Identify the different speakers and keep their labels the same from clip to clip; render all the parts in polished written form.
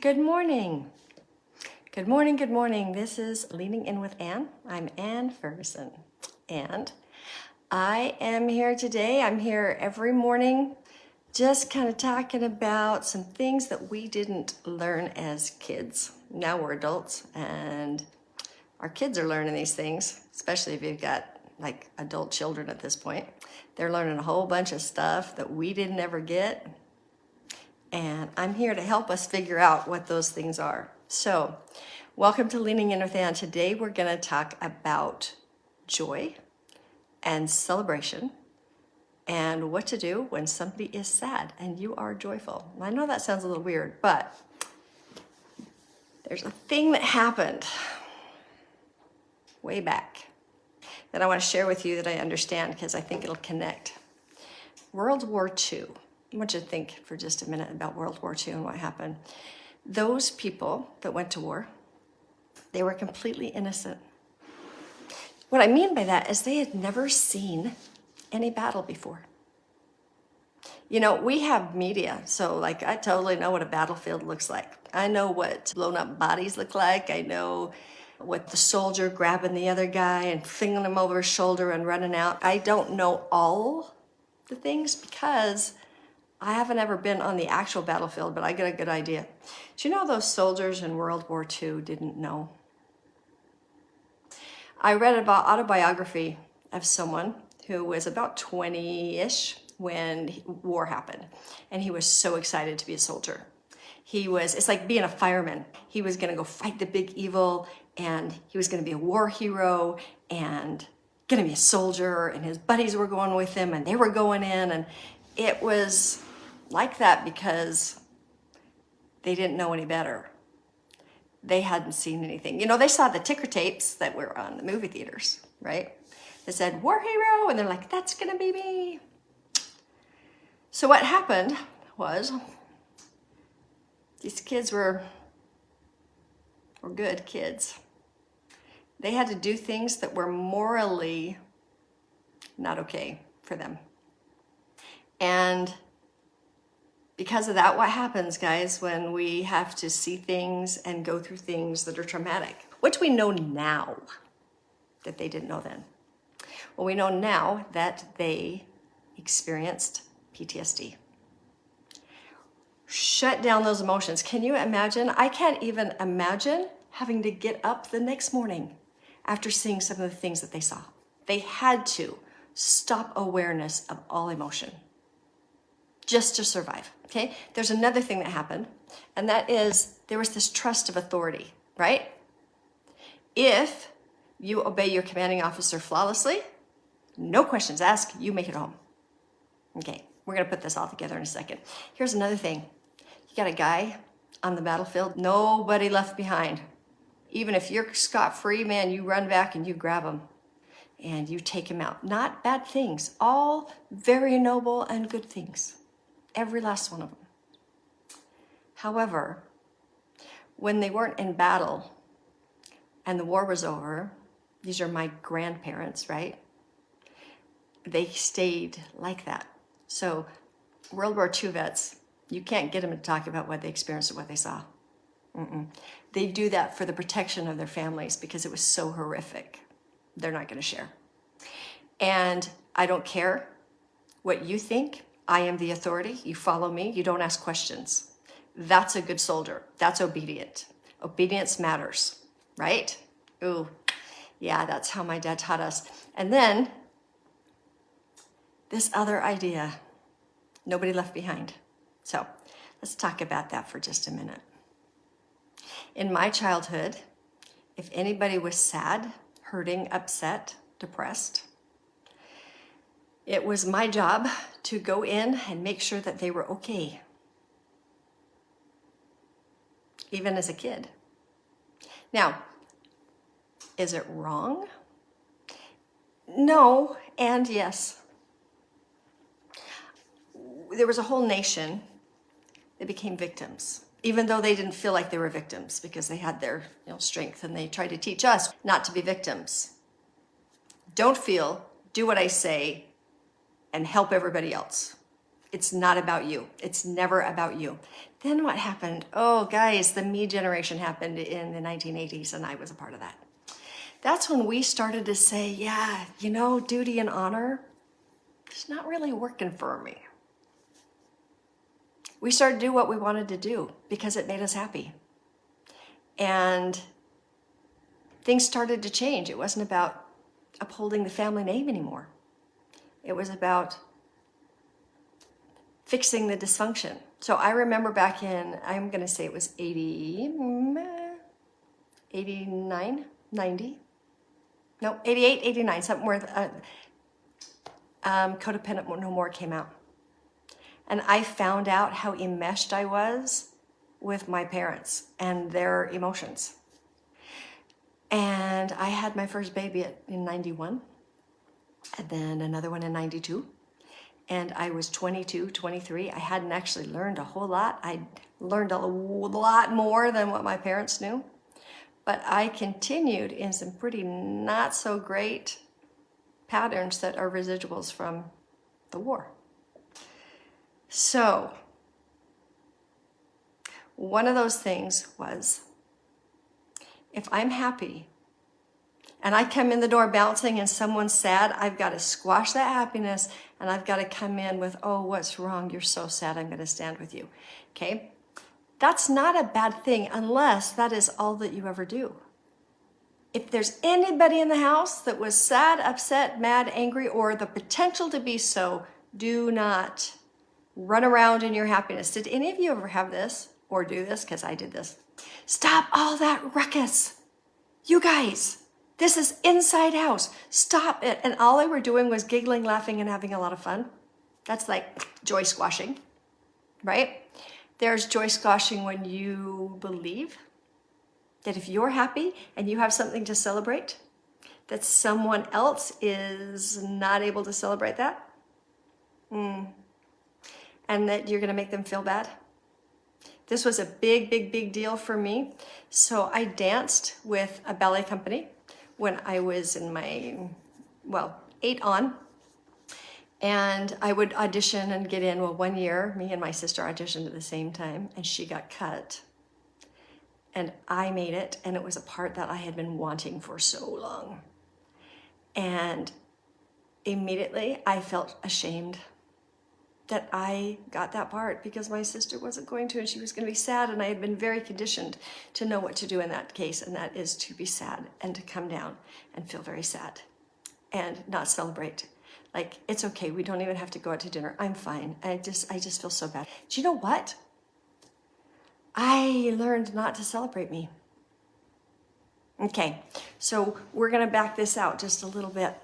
Speaker 1: Good morning. Good morning, good morning. This is Leaning In with Ann. I'm Ann Ferguson, and I am here today. I'm here every morning just kind of talking about some things that we didn't learn as kids. Now we're adults, and our kids are learning these things, especially if you've got like adult children at this point. They're learning a whole bunch of stuff that we didn't ever get. And I'm here to help us figure out what those things are. So, welcome to Leaning In with Ann. Today we're going to talk about joy and celebration and what to do when somebody is sad and you are joyful. I know that sounds a little weird, but there's a thing that happened way back that I want to share with you that I understand because I think it'll connect. World War II. I want you to think for just a minute about World War II and what happened. Those people that went to war, they were completely innocent. What I mean by that is they had never seen any battle before. You know, we have media, so like I totally know what a battlefield looks like. I know what blown up bodies look like. I know what the soldier grabbing the other guy and flinging him over his shoulder and running out. I don't know all the things because I haven't ever been on the actual battlefield, but I get a good idea. Do you know those soldiers in World War II didn't know? I read about autobiography of someone who was about 20-ish when war happened, and he was so excited to be a soldier. It's like being a fireman. He was gonna go fight the big evil, and he was gonna be a war hero, and gonna be a soldier, and his buddies were going with him, and they were going in, and it was like that because they didn't know any better. They hadn't seen anything. You know, they saw the ticker tapes that were on the movie theaters, right? They said, war hero, and they're like, that's gonna be me. So what happened was, these kids were good kids. They had to do things that were morally not okay for them. And because of that, what happens, guys, when we have to see things and go through things that are traumatic, which we know now that they didn't know then. Well, we know now that they experienced PTSD. Shut down those emotions. Can you imagine? I can't even imagine having to get up the next morning after seeing some of the things that they saw. They had to stop awareness of all emotion just to survive, okay? There's another thing that happened, and that is there was this trust of authority, right? If you obey your commanding officer flawlessly, no questions asked, you make it home. Okay, we're gonna put this all together in a second. Here's another thing. You got a guy on the battlefield, nobody left behind. Even if you're scot-free, man, you run back and you grab him and you take him out. Not bad things, all very noble and good things. Every last one of them. However, when they weren't in battle and the war was over, these are my grandparents, right? They stayed like that. So World War II vets, you can't get them to talk about what they experienced or what they saw. They do that for the protection of their families because it was so horrific. They're not gonna share. And I don't care what you think. I am the authority. You follow me. You don't ask questions. That's a good soldier. That's obedient. Obedience matters, right? Ooh, yeah, that's how my dad taught us. And then this other idea, nobody left behind. So let's talk about that for just a minute. In my childhood, if anybody was sad, hurting, upset, depressed, it was my job to go in and make sure that they were okay, even as a kid. Now, is it wrong? No, and yes. There was a whole nation that became victims, even though they didn't feel like they were victims because they had their strength, and they tried to teach us not to be victims. Don't feel, do what I say, and help everybody else. It's not about you. It's never about you. Then what happened? Oh, guys, the me generation happened in the 1980s, and I was a part of that. That's when we started to say, yeah, you know, duty and honor, it's not really working for me. We started to do what we wanted to do because it made us happy. And things started to change. It wasn't about upholding the family name anymore. It was about fixing the dysfunction. So I remember back in, I'm going to say it was 89, 90. No, 88, 89, something where Codependent No More came out. And I found out how enmeshed I was with my parents and their emotions. And I had my first baby in 91, and then another one in 92. And I was 22, 23. I hadn't actually learned a whole lot. I learned a lot more than what my parents knew. But I continued in some pretty not so great patterns that are residuals from the war. So one of those things was, if I'm happy and I come in the door bouncing and someone's sad, I've got to squash that happiness and I've got to come in with, oh, what's wrong? You're so sad. I'm going to stand with you. Okay? That's not a bad thing unless that is all that you ever do. If there's anybody in the house that was sad, upset, mad, angry, or the potential to be so, do not run around in your happiness. Did any of you ever have this or do this? Because I did this. Stop all that ruckus. You guys, this is inside house. Stop it. And all they were doing was giggling, laughing, and having a lot of fun. That's like joy squashing, right? There's joy squashing when you believe that if you're happy and you have something to celebrate, that someone else is not able to celebrate that. And that you're going to make them feel bad. This was a big, big, big deal for me. So I danced with a ballet company when I was in my, 8 on. And I would audition and get in. Well, one year, me and my sister auditioned at the same time, and she got cut. And I made it, and it was a part that I had been wanting for so long. And immediately I felt ashamed that I got that part because my sister wasn't going to, and she was going to be sad, and I had been very conditioned to know what to do in that case, and that is to be sad and to come down and feel very sad and not celebrate. Like, it's okay, we don't even have to go out to dinner. I'm fine. I just feel so bad. Do you know what? I learned not to celebrate me. Okay, so we're going to back this out just a little bit.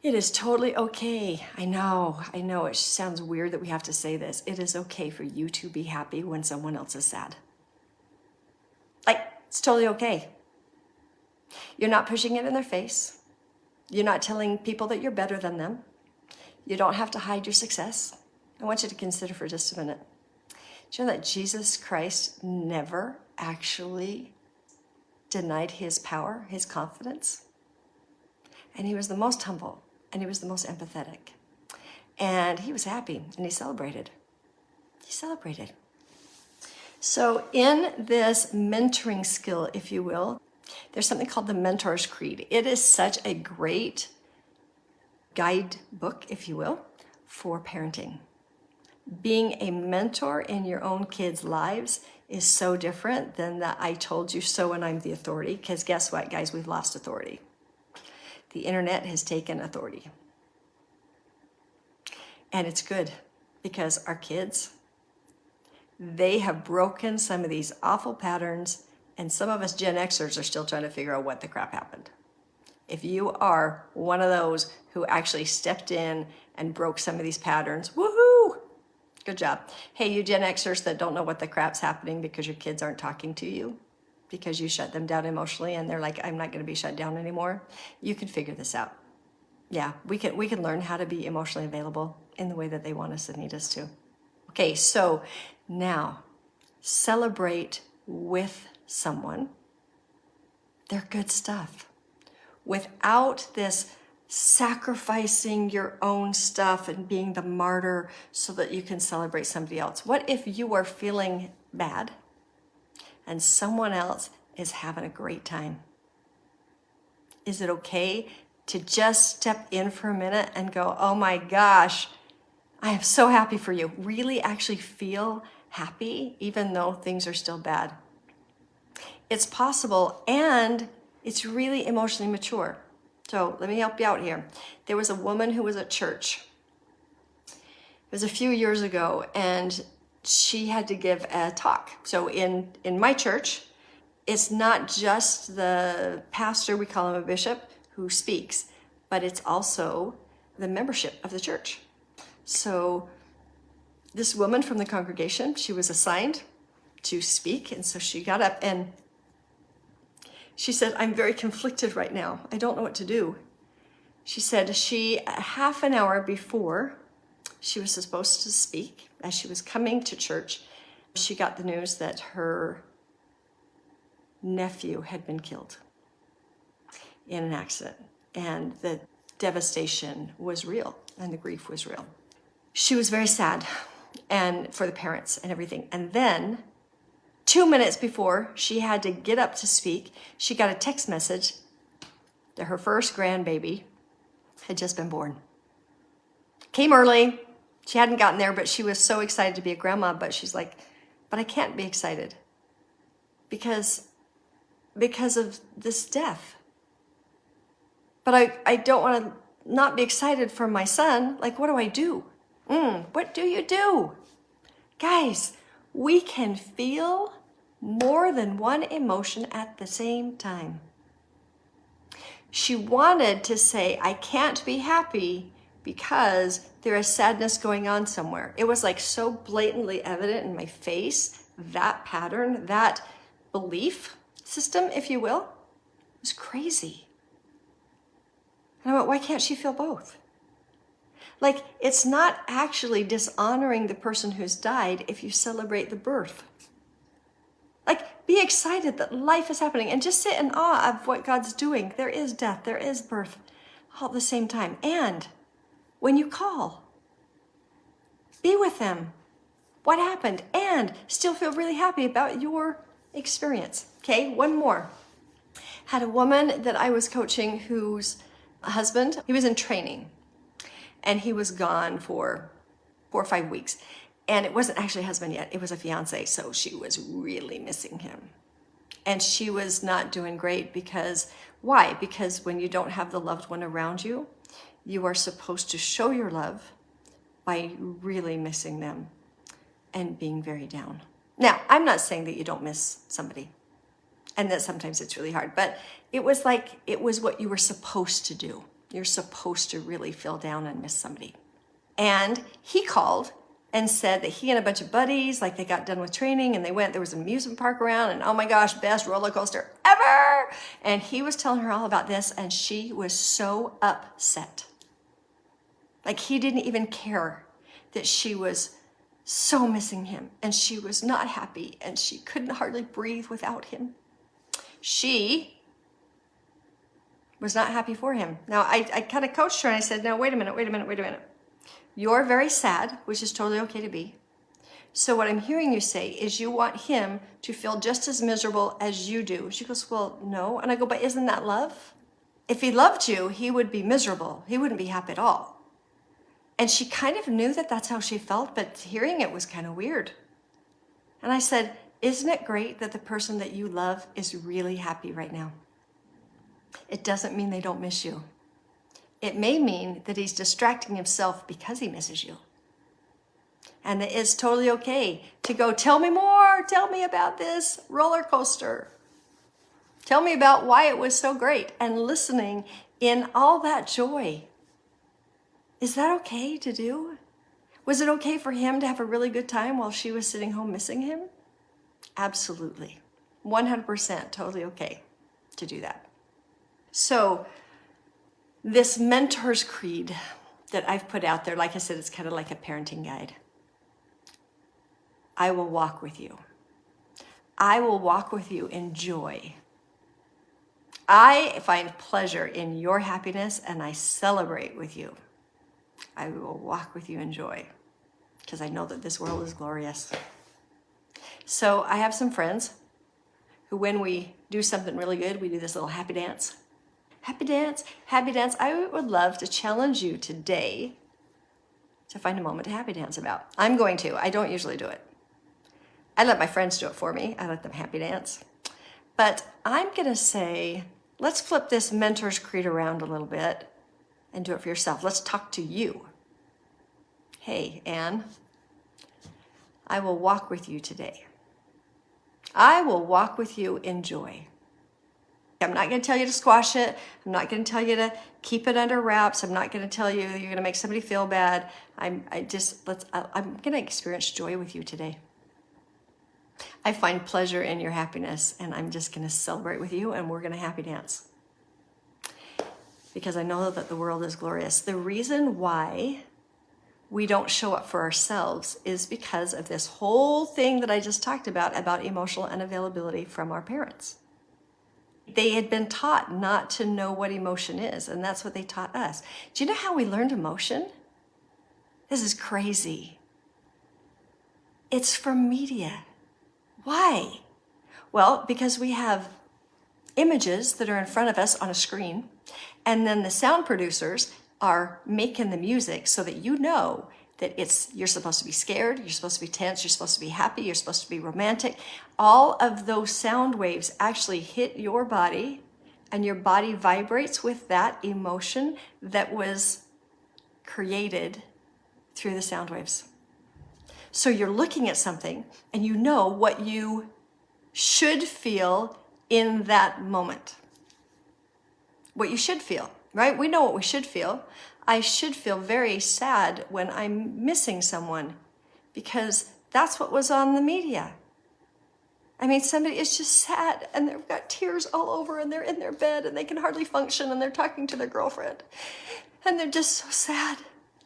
Speaker 1: It is totally okay. I know, it sounds weird that we have to say this. It is okay for you to be happy when someone else is sad. Like, it's totally okay. You're not pushing it in their face. You're not telling people that you're better than them. You don't have to hide your success. I want you to consider for just a minute. Do you know that Jesus Christ never actually denied his power, his confidence? And he was the most humble, and he was the most empathetic. And he was happy, and he celebrated. He celebrated. So in this mentoring skill, if you will, there's something called the Mentor's Creed. It is such a great guidebook, if you will, for parenting. Being a mentor in your own kids' lives is so different than the I told you so and I'm the authority, because guess what, guys? We've lost authority. The internet has taken authority. And it's good because our kids, they have broken some of these awful patterns, and some of us Gen Xers are still trying to figure out what the crap happened. If you are one of those who actually stepped in and broke some of these patterns, woohoo! Good job. Hey, you Gen Xers that don't know what the crap's happening because your kids aren't talking to you, because you shut them down emotionally and they're like, I'm not going to be shut down anymore. You can figure this out. Yeah, we can learn how to be emotionally available in the way that they want us and need us to. Okay, so now celebrate with someone their good stuff without this sacrificing your own stuff and being the martyr so that you can celebrate somebody else? What if you are feeling bad and someone else is having a great time? Is it okay to just step in for a minute and go, oh my gosh, I am so happy for you. Really actually feel happy even though things are still bad. It's possible, and it's really emotionally mature. So let me help you out here. There was a woman who was at church. It was a few years ago, and she had to give a talk. So in my church, it's not just the pastor, we call him a bishop, who speaks, but it's also the membership of the church. So this woman from the congregation, she was assigned to speak, and so she got up and she said, I'm very conflicted right now. I don't know what to do. She said half an hour before she was supposed to speak, as she was coming to church, she got the news that her nephew had been killed in an accident. And the devastation was real and the grief was real. She was very sad, and for the parents and everything. And then 2 minutes before she had to get up to speak, she got a text message that her first grandbaby had just been born. Came early. She hadn't gotten there, but she was so excited to be a grandma. But she's like, but I can't be excited because of this death. But I don't want to not be excited for my son. Like, what do I do? What do you do? Guys, we can feel more than one emotion at the same time. She wanted to say, I can't be happy because there is sadness going on somewhere. It was like so blatantly evident in my face, that pattern, that belief system, if you will, was crazy. And I went, why can't she feel both? Like, it's not actually dishonoring the person who's died if you celebrate the birth. Like, be excited that life is happening and just sit in awe of what God's doing. There is death, there is birth, all at the same time. And when you call, be with them. What happened? And still feel really happy about your experience. Okay, one more. Had a woman that I was coaching whose husband, he was in training. And he was gone for 4 or 5 weeks. And it wasn't actually a husband yet. It was a fiance. So she was really missing him. And she was not doing great because, why? Because when you don't have the loved one around you, you are supposed to show your love by really missing them and being very down. Now, I'm not saying that you don't miss somebody and that sometimes it's really hard, but it was what you were supposed to do. You're supposed to really feel down and miss somebody. And he called and said that he and a bunch of buddies, like they got done with training and there was an amusement park around and oh my gosh, best roller coaster ever. And he was telling her all about this and she was so upset. Like he didn't even care that she was so missing him and she was not happy and she couldn't hardly breathe without him. She was not happy for him. Now, I kind of coached her and I said, no, wait a minute. You're very sad, which is totally okay to be. So what I'm hearing you say is you want him to feel just as miserable as you do. She goes, well, no. And I go, but isn't that love? If he loved you, he would be miserable. He wouldn't be happy at all. And she kind of knew that that's how she felt, but hearing it was kind of weird. And I said, isn't it great that the person that you love is really happy right now? It doesn't mean they don't miss you. It may mean that he's distracting himself because he misses you. And it is totally okay to go, tell me more, tell me about this roller coaster. Tell me about why it was so great, and listening in all that joy. Is that okay to do? Was it okay for him to have a really good time while she was sitting home missing him? Absolutely. 100% totally okay to do that. So this mentor's creed that I've put out there, like I said, it's kind of like a parenting guide. I will walk with you. I will walk with you in joy. I find pleasure in your happiness and I celebrate with you. I will walk with you in joy because I know that this world is glorious. So I have some friends who, when we do something really good, we do this little happy dance. Happy dance, happy dance. I would love to challenge you today to find a moment to happy dance about. I'm going to. I don't usually do it. I let my friends do it for me. I let them happy dance. But I'm going to say, let's flip this mentor's creed around a little bit and do it for yourself. Let's talk to you. Hey, Anne, I will walk with you today. I will walk with you in joy. I'm not going to tell you to squash it. I'm not going to tell you to keep it under wraps. I'm not going to tell you you're going to make somebody feel bad. I'm going to experience joy with you today. I find pleasure in your happiness, and I'm just going to celebrate with you, and we're going to happy dance. Because I know that the world is glorious. The reason why we don't show up for ourselves is because of this whole thing that I just talked about emotional unavailability from our parents. They had been taught not to know what emotion is, and that's what they taught us. Do you know how we learned emotion? This is crazy. It's from media. Why? Well, because we have images that are in front of us on a screen, and then the sound producers are making the music so that you know that you're supposed to be scared, you're supposed to be tense, you're supposed to be happy, you're supposed to be romantic. All of those sound waves actually hit your body, and your body vibrates with that emotion that was created through the sound waves. So you're looking at something and you know what you should feel in that moment. What you should feel, right? We know what we should feel. I should feel very sad when I'm missing someone because that's what was on the media. I mean, somebody is just sad and they've got tears all over and they're in their bed and they can hardly function and they're talking to their girlfriend and they're just so sad.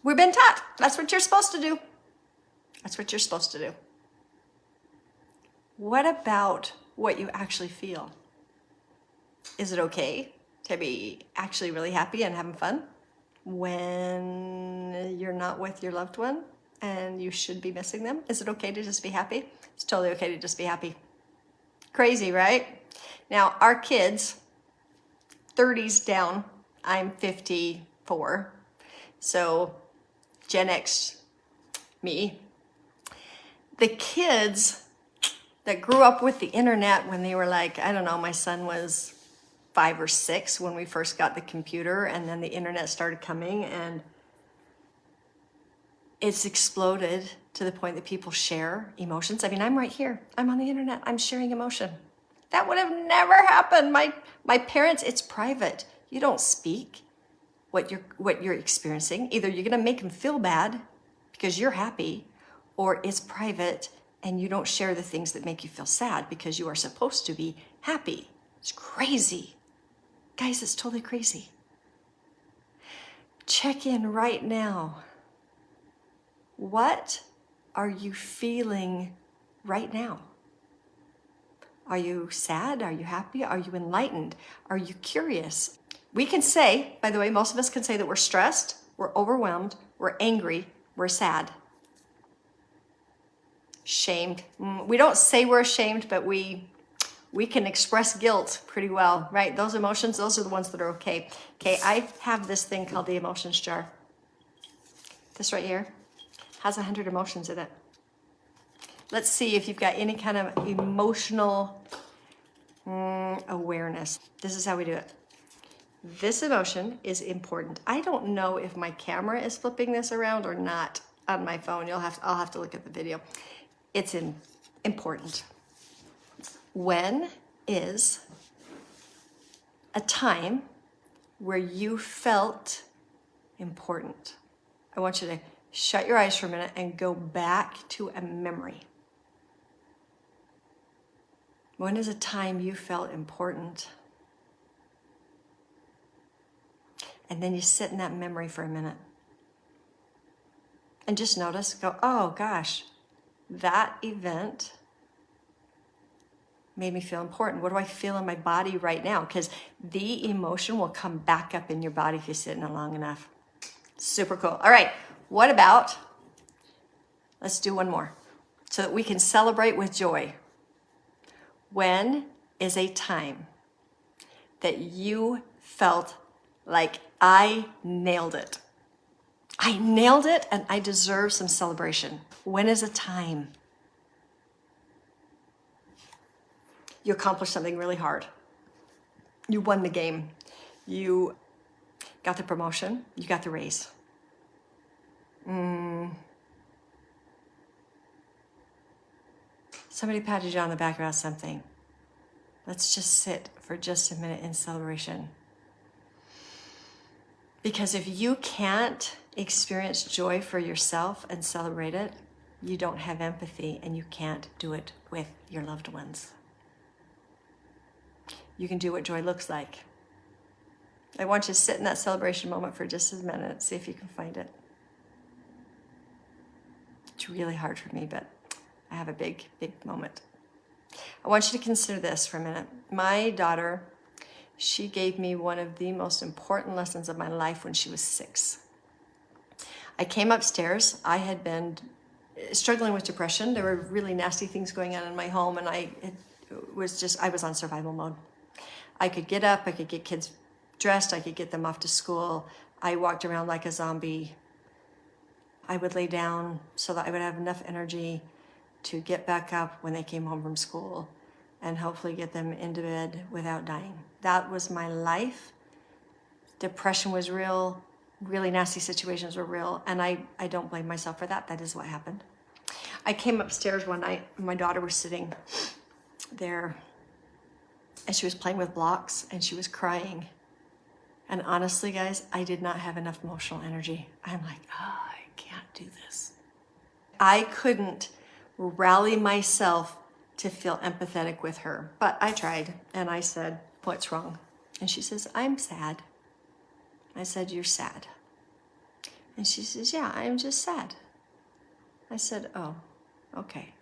Speaker 1: We've been taught that's what you're supposed to do. That's what you're supposed to do. What about what you actually feel? Is it okay to be actually really happy and having fun when you're not with your loved one and you should be missing them? Is it okay to just be happy? It's totally okay to just be happy. Crazy, right? Now, our kids, 30s down, I'm 54, so Gen X, me. The kids that grew up with the internet when they were like, I don't know, my son was 5 or 6 when we first got the computer, and then the internet started coming, and it's exploded to the point that people share emotions. I mean, I'm right here. I'm on the internet. I'm sharing emotion. That would have never happened. My parents, it's private. You don't speak what you're experiencing. Either you're going to make them feel bad because you're happy, or it's private and you don't share the things that make you feel sad because you are supposed to be happy. It's crazy. Guys, it's totally crazy. Check in right now. What are you feeling right now? Are you sad? Are you happy? Are you enlightened? Are you curious? We can say, by the way, most of us can say that we're stressed, we're overwhelmed, we're angry, we're sad. Shamed. We don't say we're ashamed, but we can express guilt pretty well, right? Those emotions, those are the ones that are okay. Okay, I have this thing called the emotions jar. This right here has 100 emotions in it. Let's see if you've got any kind of emotional awareness. This is how we do it. This emotion is important. I don't know if my camera is flipping this around or not on my phone. I'll have to look at the video. It's important. When is a time where you felt important? I want you to shut your eyes for a minute and go back to a memory. When is a time you felt important? And then you sit in that memory for a minute. And just notice, go, oh gosh, that event made me feel important? What do I feel in my body right now? Because the emotion will come back up in your body if you sit in it long enough. Super cool. All right, what about, let's do one more so that we can celebrate with joy. When is a time that you felt like I nailed it? I nailed it and I deserve some celebration. When is a time you accomplished something really hard? You won the game. You got the promotion. You got the raise. Somebody patted you on the back about something. Let's just sit for just a minute in celebration. Because if you can't experience joy for yourself and celebrate it, you don't have empathy and you can't do it with your loved ones. You can do what joy looks like. I want you to sit in that celebration moment for just a minute, see if you can find it. It's really hard for me, but I have a big, big moment. I want you to consider this for a minute. My daughter, she gave me one of the most important lessons of my life when she was 6. I came upstairs. I had been struggling with depression. There were really nasty things going on in my home, and I was on survival mode. I could get up, I could get kids dressed, I could get them off to school. I walked around like a zombie. I would lay down so that I would have enough energy to get back up when they came home from school and hopefully get them into bed without dying. That was my life. Depression was real, really nasty situations were real, and I don't blame myself for that. That is what happened. I came upstairs one night, my daughter was sitting there and she was playing with blocks and she was crying. And honestly, guys, I did not have enough emotional energy. I'm like, oh, I can't do this. I couldn't rally myself to feel empathetic with her, but I tried and I said, what's wrong? And she says, I'm sad. I said, you're sad. And she says, yeah, I'm just sad. I said, oh, okay.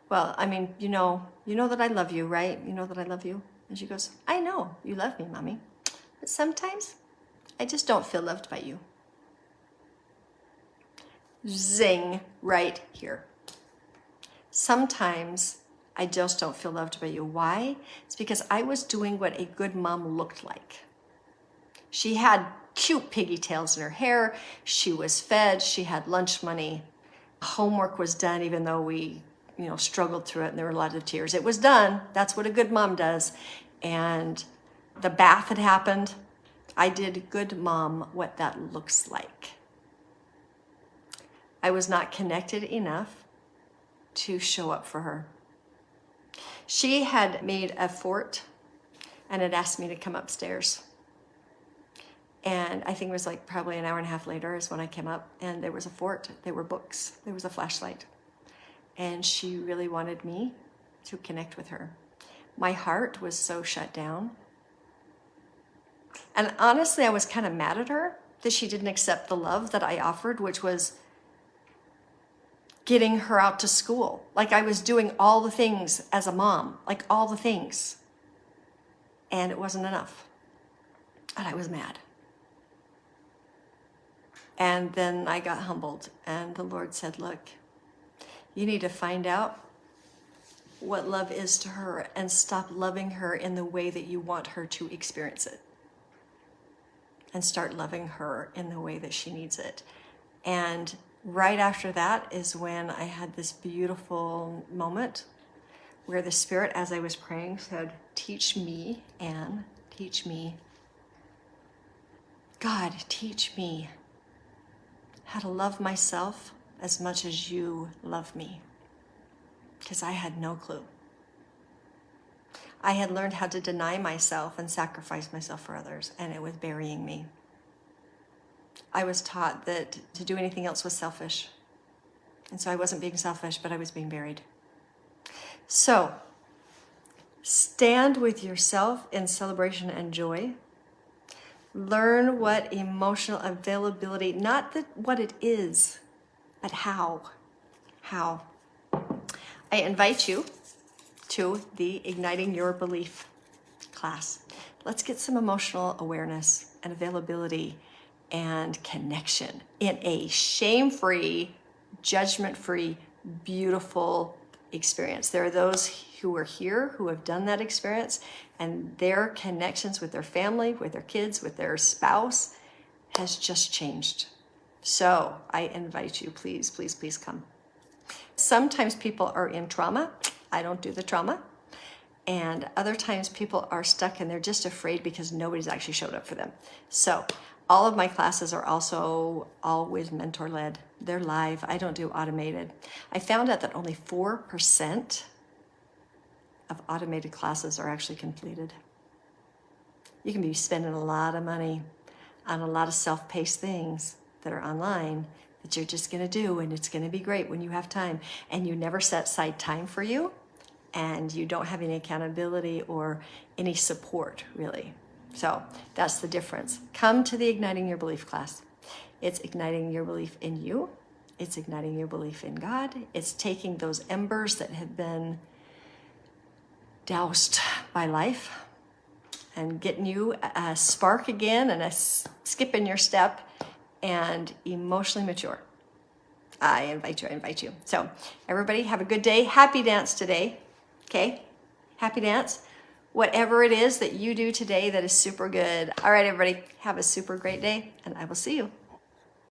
Speaker 1: Well, I mean, you know that I love you, right? You know that I love you? And she goes, I know you love me, Mommy. But sometimes I just don't feel loved by you. Zing, right here. Sometimes I just don't feel loved by you. Why? It's because I was doing what a good mom looked like. She had cute pigtails in her hair. She was fed. She had lunch money. Homework was done, even though we, struggled through it and there were a lot of tears. It was done. That's what a good mom does. And the bath had happened. I did good mom what that looks like. I was not connected enough to show up for her. She had made a fort and had asked me to come upstairs. And I think it was like probably an hour and a half later is when I came up, and there was a fort, there were books, there was a flashlight. And she really wanted me to connect with her. My heart was so shut down. And honestly, I was kind of mad at her that she didn't accept the love that I offered, which was getting her out to school. Like I was doing all the things as a mom, like all the things. And it wasn't enough. And I was mad. And then I got humbled, and the Lord said, look, you need to find out what love is to her and stop loving her in the way that you want her to experience it. And start loving her in the way that she needs it. And right after that is when I had this beautiful moment where the Spirit, as I was praying, said, teach me, Anne, teach me. God, teach me how to love myself as much as you love me. Because I had no clue. I had learned how to deny myself and sacrifice myself for others, and it was burying me. I was taught that to do anything else was selfish. And so I wasn't being selfish, but I was being buried. So, stand with yourself in celebration and joy. Learn what emotional availability, not what it is, but how. How. I invite you to the Igniting Your Belief class. Let's get some emotional awareness and availability and connection in a shame-free, judgment-free, beautiful experience. There are those who are here who have done that experience, and their connections with their family, with their kids, with their spouse has just changed. So I invite you, please, please, please come. Sometimes people are in trauma. I don't do the trauma. And other times people are stuck and they're just afraid because nobody's actually showed up for them. So all of my classes are also always mentor-led. They're live. I don't do automated. I found out that only 4% of automated classes are actually completed. You can be spending a lot of money on a lot of self-paced things that are online that you're just going to do, and it's going to be great when you have time, and you never set aside time for you, and you don't have any accountability or any support, really. So that's the difference. Come to the Igniting Your Belief class. It's igniting your belief in you. It's igniting your belief in God. It's taking those embers that have been doused by life and getting you a spark again and a skip in your step and emotionally mature. I invite you. So everybody have a good day. Happy dance today. Okay? Happy dance. Whatever it is that you do today that is super good. All right, everybody, have a super great day, and I will see you